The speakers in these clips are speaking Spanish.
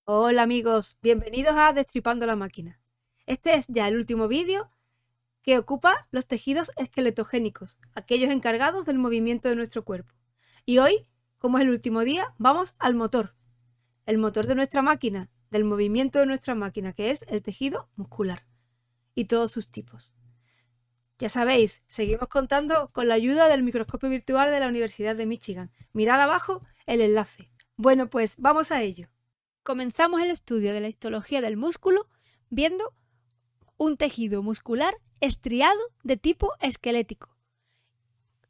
Hola amigos, bienvenidos a Destripando la Máquina. Este es ya el último vídeo que ocupa los tejidos esqueletogénicos, aquellos encargados del movimiento de nuestro cuerpo. Y hoy, como es el último día, vamos al motor. El motor de nuestra máquina, del movimiento de nuestra máquina, que es el tejido muscular y todos sus tipos. Ya sabéis, seguimos contando con la ayuda del microscopio virtual de la Universidad de Michigan. Mirad abajo el enlace. Bueno, pues vamos a ello. Comenzamos el estudio de la histología del músculo viendo un tejido muscular estriado de tipo esquelético.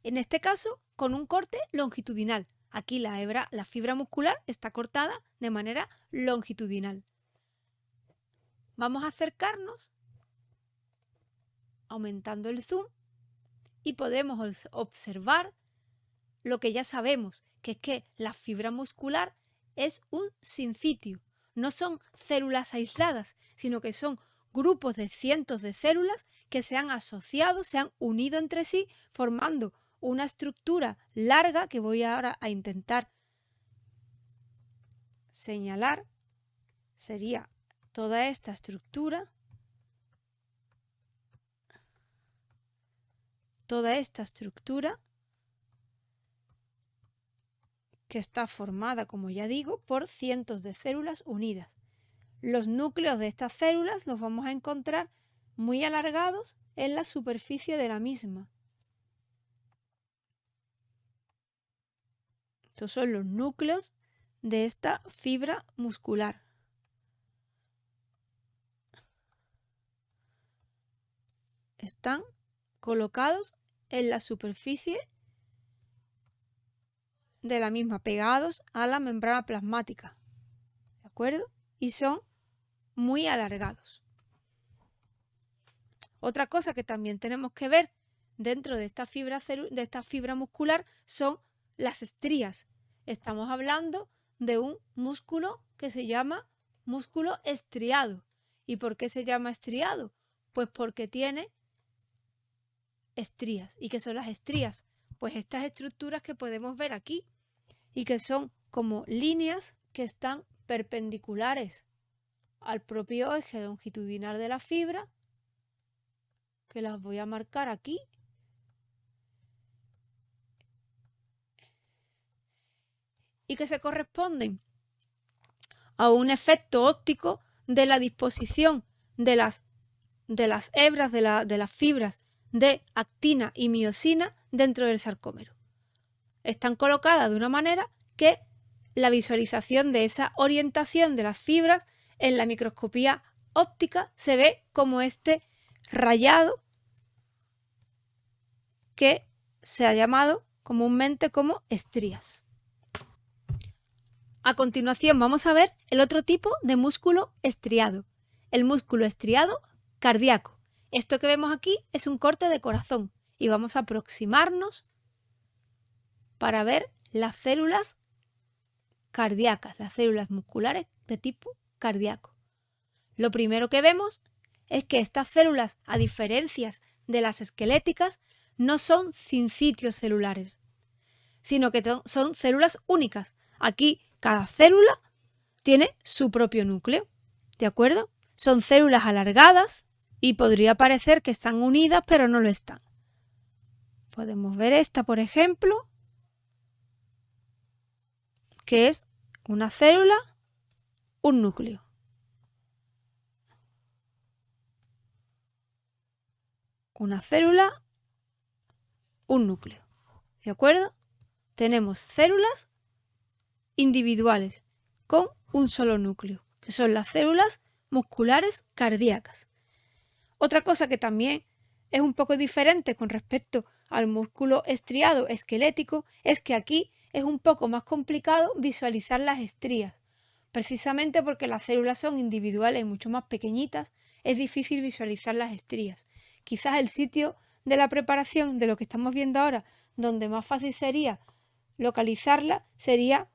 En este caso, con un corte longitudinal. Aquí la fibra muscular está cortada de manera longitudinal. Vamos a acercarnos aumentando el zoom y podemos observar lo que ya sabemos, que es que la fibra muscular es un sincitio. No son células aisladas, sino que son grupos de cientos de células que se han asociado, se han unido entre sí, formando una estructura larga que voy ahora a intentar señalar. Sería toda esta estructura, que está formada, como ya digo, por cientos de células unidas. Los núcleos de estas células los vamos a encontrar muy alargados en la superficie de la misma. Estos son los núcleos de esta fibra muscular. Están colocados en la superficie de la misma, pegados a la membrana plasmática. ¿De acuerdo? Y son muy alargados. Otra cosa que también tenemos que ver dentro de esta fibra muscular son las estrías. Estamos hablando de un músculo que se llama músculo estriado. ¿Y por qué se llama estriado? Pues porque tiene estrías. ¿Y qué son las estrías? Pues estas estructuras que podemos ver aquí y que son como líneas que están perpendiculares al propio eje longitudinal de la fibra, que las voy a marcar aquí, y que se corresponden a un efecto óptico de la disposición de las hebras de las fibras de actina y miosina dentro del sarcómero. Están colocadas de una manera que la visualización de esa orientación de las fibras en la microscopía óptica se ve como este rayado que se ha llamado comúnmente como estrías. A continuación vamos a ver el otro tipo de músculo estriado, el músculo estriado cardíaco. Esto que vemos aquí es un corte de corazón y vamos a aproximarnos para ver las células cardíacas, las células musculares de tipo cardíaco. Lo primero que vemos es que estas células, a diferencia de las esqueléticas, no son sincitios celulares, sino que son células únicas. Aquí cada célula tiene su propio núcleo, ¿de acuerdo? Son células alargadas y podría parecer que están unidas, pero no lo están. Podemos ver esta, por ejemplo, que es una célula, un núcleo. Una célula, un núcleo. ¿De acuerdo? Tenemos células individuales con un solo núcleo, que son las células musculares cardíacas. Otra cosa que también es un poco diferente con respecto al músculo estriado esquelético es que aquí es un poco más complicado visualizar las estrías. Precisamente porque las células son individuales y mucho más pequeñitas, es difícil visualizar las estrías. Quizás el sitio de la preparación de lo que estamos viendo ahora, donde más fácil sería localizarla, sería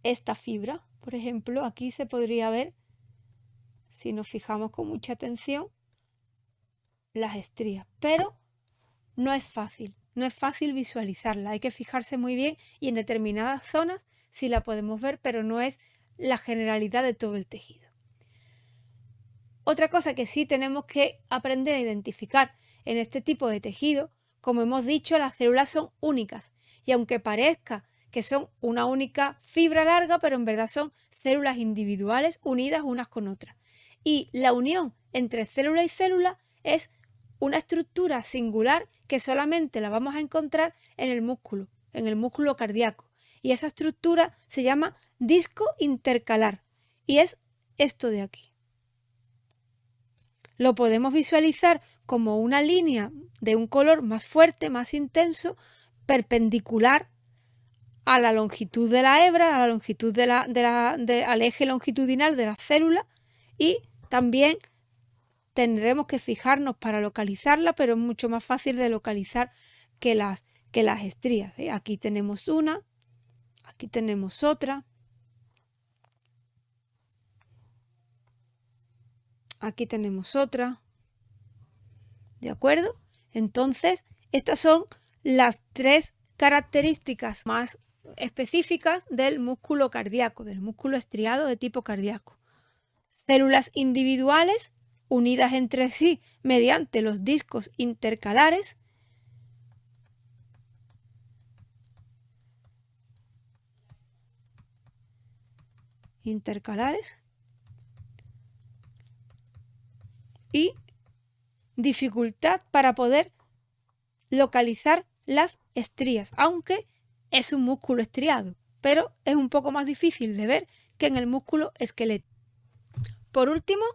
esta fibra. Por ejemplo, aquí se podría ver, si nos fijamos con mucha atención, las estrías, pero no es fácil visualizarla, hay que fijarse muy bien y en determinadas zonas sí la podemos ver, pero no es la generalidad de todo el tejido. Otra cosa que sí tenemos que aprender a identificar en este tipo de tejido, como hemos dicho, las células son únicas y aunque parezca que son una única fibra larga, pero en verdad son células individuales unidas unas con otras. Y la unión entre célula y célula es una estructura singular que solamente la vamos a encontrar en el músculo cardíaco. Y esa estructura se llama disco intercalar y es esto de aquí. Lo podemos visualizar como una línea de un color más fuerte, más intenso, perpendicular a la longitud de la hebra, a la longitud al eje longitudinal de la célula, y también tendremos que fijarnos para localizarla, pero es mucho más fácil de localizar que las estrías. Aquí tenemos una, aquí tenemos otra, aquí tenemos otra, ¿de acuerdo? Entonces, estas son las tres características más específicas del músculo cardíaco, del músculo estriado de tipo cardíaco. Células individuales unidas entre sí mediante los discos intercalares. Y dificultad para poder localizar las estrías, aunque es un músculo estriado, pero es un poco más difícil de ver que en el músculo esquelético. Por último,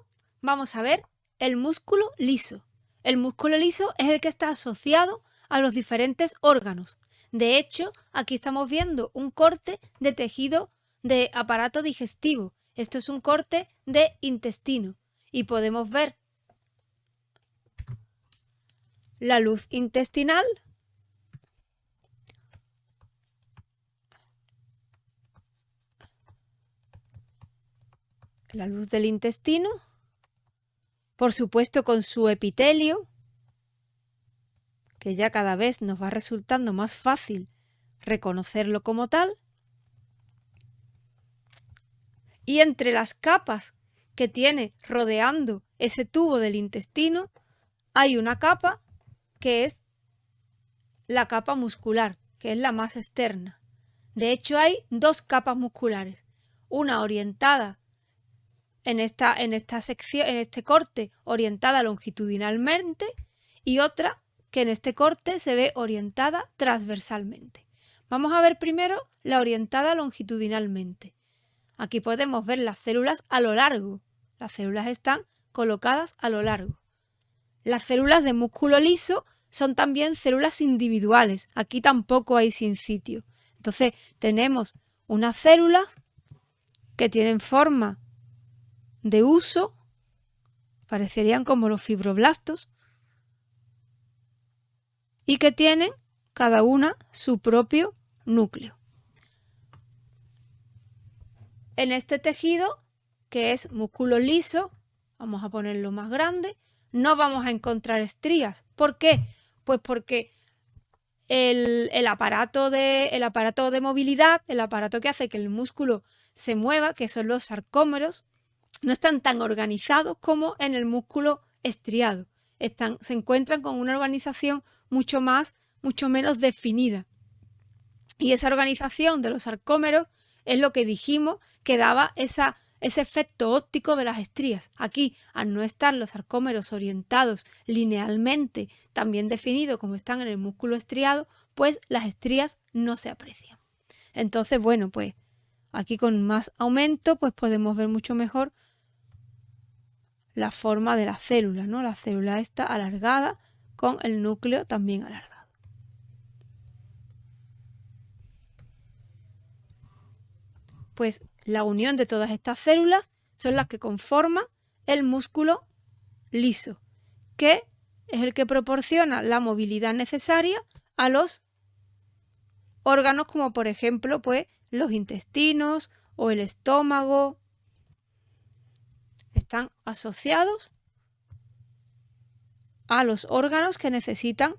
vamos a ver el músculo liso. El músculo liso es el que está asociado a los diferentes órganos. De hecho, aquí estamos viendo un corte de tejido de aparato digestivo. Esto es un corte de intestino y podemos ver la luz intestinal, la luz del intestino, por supuesto con su epitelio, que ya cada vez nos va resultando más fácil reconocerlo como tal. Y entre las capas que tiene rodeando ese tubo del intestino, hay una capa que es la capa muscular, que es la más externa. De hecho, hay dos capas musculares, una orientada en esta sección, en este corte, orientada longitudinalmente, y otra que en este corte se ve orientada transversalmente. Vamos a ver primero la orientada longitudinalmente. Aquí podemos ver las células a lo largo. Las células están colocadas a lo largo. Las células de músculo liso son también células individuales. Aquí tampoco hay sinsitio. Entonces tenemos unas células que tienen forma de huso, parecerían como los fibroblastos, y que tienen cada una su propio núcleo. En este tejido, que es músculo liso, vamos a ponerlo más grande, no vamos a encontrar estrías. ¿Por qué? Pues porque el aparato de movilidad, el aparato que hace que el músculo se mueva, que son los sarcómeros, no están tan organizados como en el músculo estriado. Se encuentran con una organización mucho menos definida. Y esa organización de los sarcómeros es lo que dijimos que daba ese efecto óptico de las estrías. Aquí, al no estar los sarcómeros orientados linealmente, tan bien definidos como están en el músculo estriado, pues las estrías no se aprecian. Entonces, bueno, pues aquí con más aumento, pues podemos ver mucho mejor la forma de la célula, ¿no? La célula está alargada con el núcleo también alargado. Pues la unión de todas estas células son las que conforman el músculo liso, que es el que proporciona la movilidad necesaria a los órganos como por ejemplo pues los intestinos o el estómago. Están asociados a los órganos que necesitan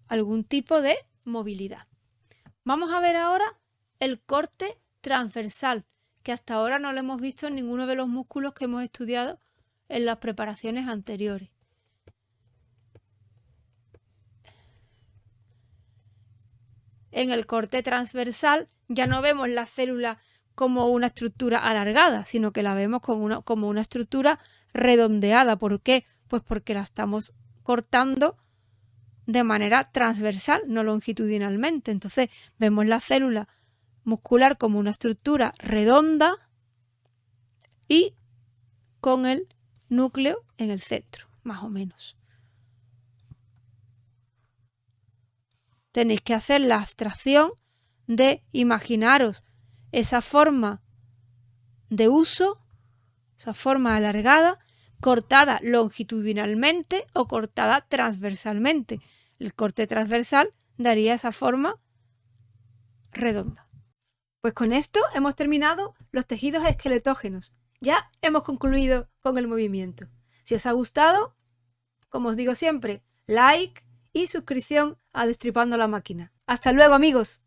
algún tipo de movilidad. Vamos a ver ahora el corte transversal, que hasta ahora no lo hemos visto en ninguno de los músculos que hemos estudiado en las preparaciones anteriores. En el corte transversal ya no vemos la célula como una estructura alargada, sino que la vemos como una estructura redondeada. ¿Por qué? Pues porque la estamos cortando de manera transversal, no longitudinalmente. Entonces vemos la célula muscular como una estructura redonda y con el núcleo en el centro, más o menos. Tenéis que hacer la abstracción de imaginaros esa forma de uso, esa forma alargada, cortada longitudinalmente o cortada transversalmente. El corte transversal daría esa forma redonda. Pues con esto hemos terminado los tejidos esqueletógenos. Ya hemos concluido con el movimiento. Si os ha gustado, como os digo siempre, like y suscripción a Destripando la Máquina. ¡Hasta luego, amigos!